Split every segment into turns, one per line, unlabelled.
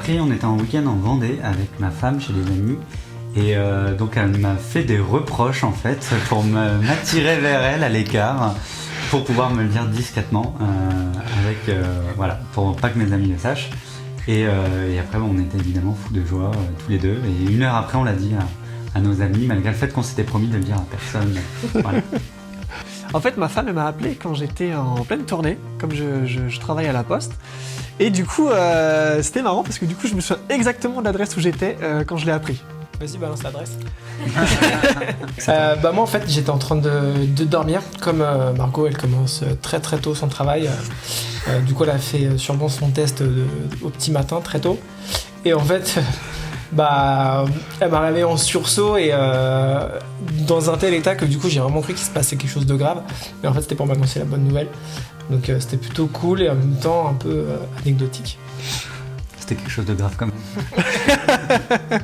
appris, on était en week-end en Vendée avec ma femme chez des amis. Et donc elle m'a fait des reproches en fait pour m'attirer vers elle à l'écart pour pouvoir me le dire discrètement voilà, pour pas que mes amis le sachent. Et après on était évidemment fous de joie tous les deux. Et 1 heure après on l'a dit à nos amis malgré le fait qu'on s'était promis de le dire à personne. Voilà.
En fait, ma femme elle m'a appelé quand j'étais en pleine tournée, comme je travaille à la Poste. Et du coup, c'était marrant parce que du coup, je me souviens exactement de l'adresse où j'étais quand je l'ai appris.
Vas-y, balance l'adresse. Moi, en fait, j'étais en train de dormir. Comme Margot, elle commence très très tôt son travail. Du coup, elle a fait sûrement son test au petit matin, très tôt. Et en fait... elle m'a réveillé en sursaut et dans un tel état que du coup j'ai vraiment cru qu'il se passait quelque chose de grave. Mais en fait c'était pour m'annoncer la bonne nouvelle. Donc c'était plutôt cool et en même temps un peu anecdotique.
C'était quelque chose de grave quand même.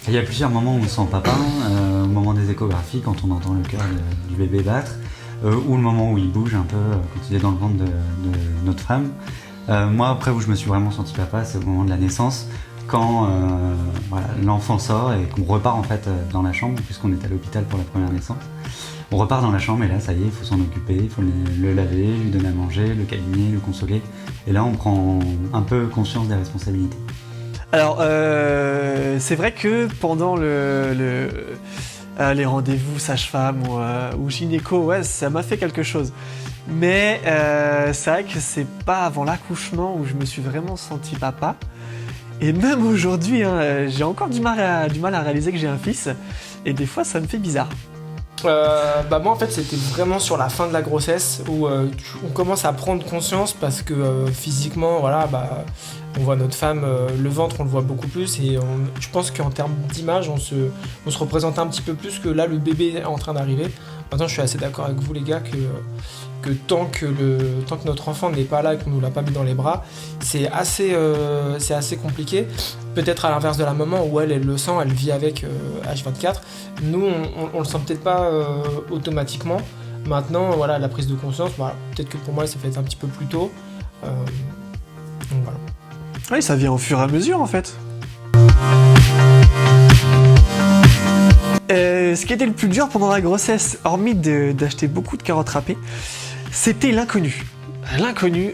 Il y a plusieurs moments où on sent papa, au moment des échographies quand on entend le cœur du bébé battre, ou le moment où il bouge un peu quand il est dans le ventre de notre femme. Moi, après, où je me suis vraiment senti papa, c'est au moment de la naissance, quand l'enfant sort et qu'on repart en fait dans la chambre, puisqu'on est à l'hôpital pour la première naissance. On repart dans la chambre et là, ça y est, il faut s'en occuper, il faut le laver, lui donner à manger, le câliner, le consoler. Et là, on prend un peu conscience des responsabilités.
Alors, c'est vrai que pendant les rendez-vous sage-femme ou gynéco, ouais, ça m'a fait quelque chose. Mais c'est vrai que c'est pas avant l'accouchement où je me suis vraiment senti papa. Et même aujourd'hui, j'ai encore du mal à réaliser que j'ai un fils. Et des fois, ça me fait bizarre.
Moi en fait c'était vraiment sur la fin de la grossesse où on commence à prendre conscience parce que physiquement on voit notre femme, le ventre on le voit beaucoup plus et je pense qu'en termes d'image on se représente un petit peu plus que là le bébé est en train d'arriver. Maintenant je suis assez d'accord avec vous les gars que tant que notre enfant n'est pas là et qu'on nous l'a pas mis dans les bras, c'est assez compliqué. Peut-être à l'inverse de la maman où elle le sent, elle vit avec H24. Nous, on le sent peut-être pas automatiquement. Maintenant, voilà, la prise de conscience, peut-être que pour moi, ça fait un petit peu plus tôt. Donc voilà.
Oui, ça vient au fur et à mesure en fait. Ce qui était le plus dur pendant la grossesse, hormis d'acheter beaucoup de carottes râpées, c'était l'inconnu. L'inconnu,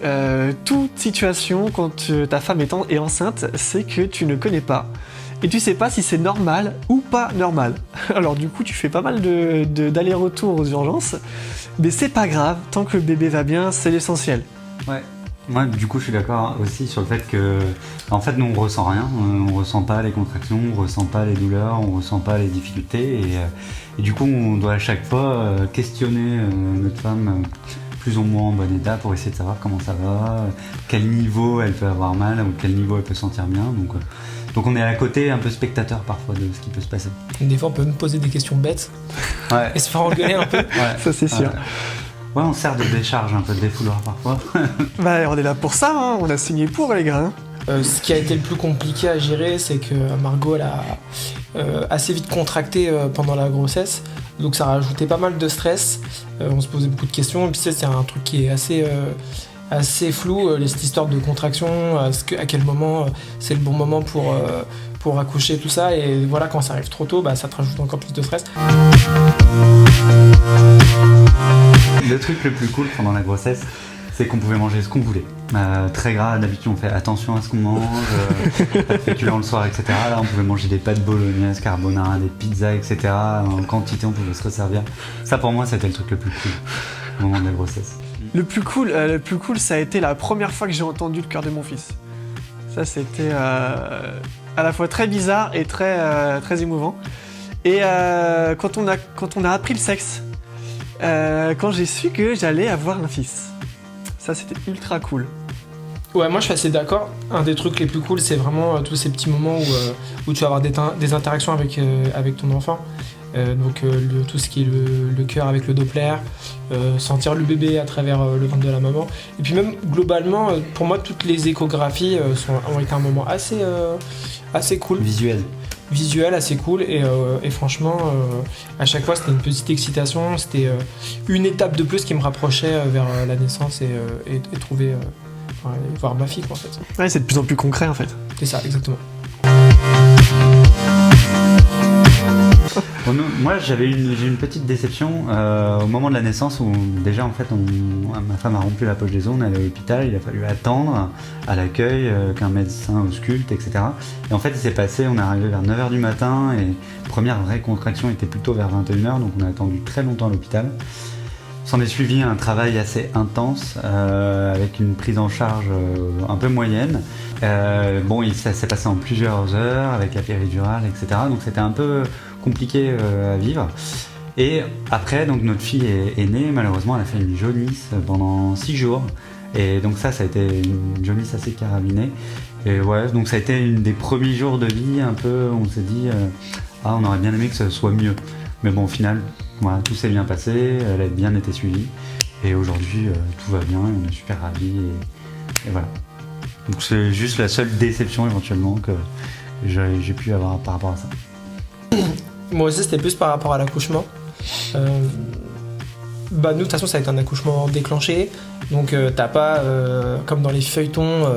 toute situation quand ta femme est enceinte, c'est que tu ne connais pas. Et tu sais pas si c'est normal ou pas normal. Alors du coup, tu fais pas mal d'allers-retours aux urgences, mais c'est pas grave, tant que le bébé va bien, c'est l'essentiel.
Ouais. Moi, du coup, je suis d'accord aussi sur le fait que, en fait, nous, on ressent rien. On ressent pas les contractions, on ressent pas les douleurs, on ressent pas les difficultés. Et du coup, on doit à chaque fois questionner notre femme plus ou moins en bon état pour essayer de savoir comment ça va, quel niveau elle peut avoir mal ou quel niveau elle peut sentir bien. Donc on est à côté un peu spectateur parfois de ce qui peut se passer.
Des fois, on peut me poser des questions bêtes et se faire engueuler un peu.
Ouais, ça, c'est sûr.
Ouais, on sert de décharge, un peu de défouloir parfois.
On est là pour ça, on a signé pour les gars.
Ce qui a été le plus compliqué à gérer, c'est que Margot elle a assez vite contracté pendant la grossesse, donc ça a rajouté pas mal de stress. On se posait beaucoup de questions, et puis c'est un truc qui est assez flou, cette histoire de contraction, à quel moment c'est le bon moment pour accoucher, tout ça, et voilà, quand ça arrive trop tôt, ça te rajoute encore plus de stress.
Le truc le plus cool pendant la grossesse, c'est qu'on pouvait manger ce qu'on voulait. Très gras, d'habitude on fait attention à ce qu'on mange, pas de féculents le soir, etc. Là on pouvait manger des pâtes bolognaises, carbonara, des pizzas, etc. En quantité on pouvait se resservir. Ça pour moi c'était le truc le plus cool au moment de la grossesse.
Le plus cool ça a été la première fois que j'ai entendu le cœur de mon fils. Ça c'était à la fois très bizarre et très émouvant. Et quand on a appris le sexe, quand j'ai su que j'allais avoir un fils. Ça, c'était ultra cool.
Ouais, moi je suis assez d'accord. Un des trucs les plus cool, c'est vraiment tous ces petits moments où tu vas avoir des interactions avec ton enfant. Tout ce qui est le cœur avec le Doppler, sentir le bébé à travers le ventre de la maman. Et puis même globalement, pour moi, toutes les échographies ont été un moment assez cool.
Visuel.
visuel assez cool et franchement à chaque fois c'était une petite excitation, c'était une étape de plus qui me rapprochait vers la naissance et trouver voir ma fille quoi, en fait.
Ouais, c'est de plus en plus concret en fait.
C'est ça, exactement.
Bon, moi, j'ai eu une petite déception au moment de la naissance où déjà en fait ma femme a rompu la poche des os, on est allé à l'hôpital, il a fallu attendre à l'accueil qu'un médecin ausculte, etc. Et en fait il s'est passé, on est arrivé vers 9h du matin et première vraie contraction était plutôt vers 21h, donc on a attendu très longtemps à l'hôpital. S'en est suivi un travail assez intense avec une prise en charge un peu moyenne. Ça s'est passé en plusieurs heures avec la péridurale, etc. Donc c'était un peu compliqué à vivre. Et après, donc notre fille est née. Malheureusement, elle a fait une jaunisse pendant 6 jours. Et donc ça a été une jaunisse assez carabinée. Et ouais, donc ça a été une des premiers jours de vie un peu. On s'est dit, on aurait bien aimé que ça soit mieux. Mais bon, au final, voilà, tout s'est bien passé. Elle a bien été suivie. Et aujourd'hui, tout va bien. On est super ravis. Et voilà. Donc c'est juste la seule déception éventuellement que j'ai pu avoir par rapport à ça.
Moi aussi c'était plus par rapport à l'accouchement. Nous de toute façon ça a été un accouchement déclenché, donc t'as pas comme dans les feuilletons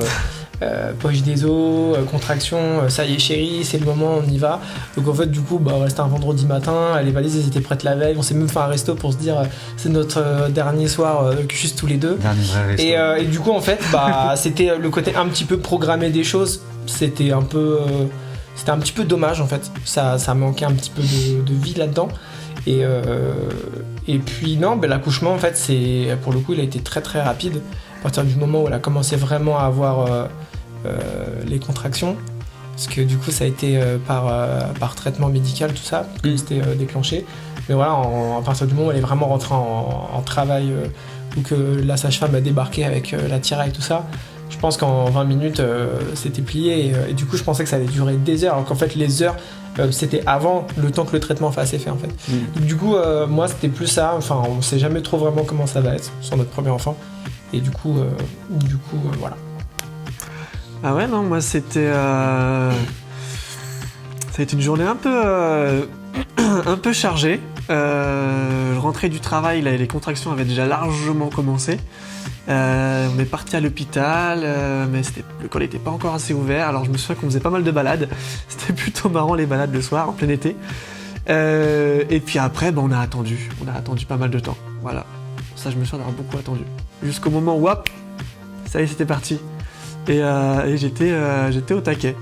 poche des os, contraction, ça y est chérie, c'est le moment, on y va. Donc en fait du coup c'était un vendredi matin, les valises elles étaient prêtes la veille, on s'est même fait un resto pour se dire c'est notre dernier soir juste tous les deux.
Dernier vrai resto.
Et du coup en fait c'était le côté un petit peu programmé des choses, c'était un petit peu dommage en fait, ça manquait un petit peu de vie là-dedans. Et puis non, l'accouchement en fait pour le coup il a été très très rapide. À partir du moment où elle a commencé vraiment à avoir les contractions, parce que du coup ça a été par traitement médical tout ça, que c'était déclenché. Mais voilà, à partir du moment où elle est vraiment rentrée en travail, ou que la sage-femme a débarqué avec la tiraille et tout ça, je pense qu'en 20 minutes c'était plié et du coup je pensais que ça allait durer des heures, alors qu'en fait les heures c'était avant le temps que le traitement fasse effet en fait. Donc du coup moi c'était plus ça, enfin on sait jamais trop vraiment comment ça va être sur notre premier enfant et du coup voilà.
Ah ouais non, moi c'était ça a été une journée un peu chargée. Je rentrais du travail, les contractions avaient déjà largement commencé. On est parti à l'hôpital, mais le col n'était pas encore assez ouvert, alors je me souviens qu'on faisait pas mal de balades. C'était plutôt marrant les balades le soir, en plein été. Et puis après, on a attendu pas mal de temps. Voilà, ça je me souviens d'avoir beaucoup attendu. Jusqu'au moment où, hop, ça y est, c'était parti. Et j'étais au taquet.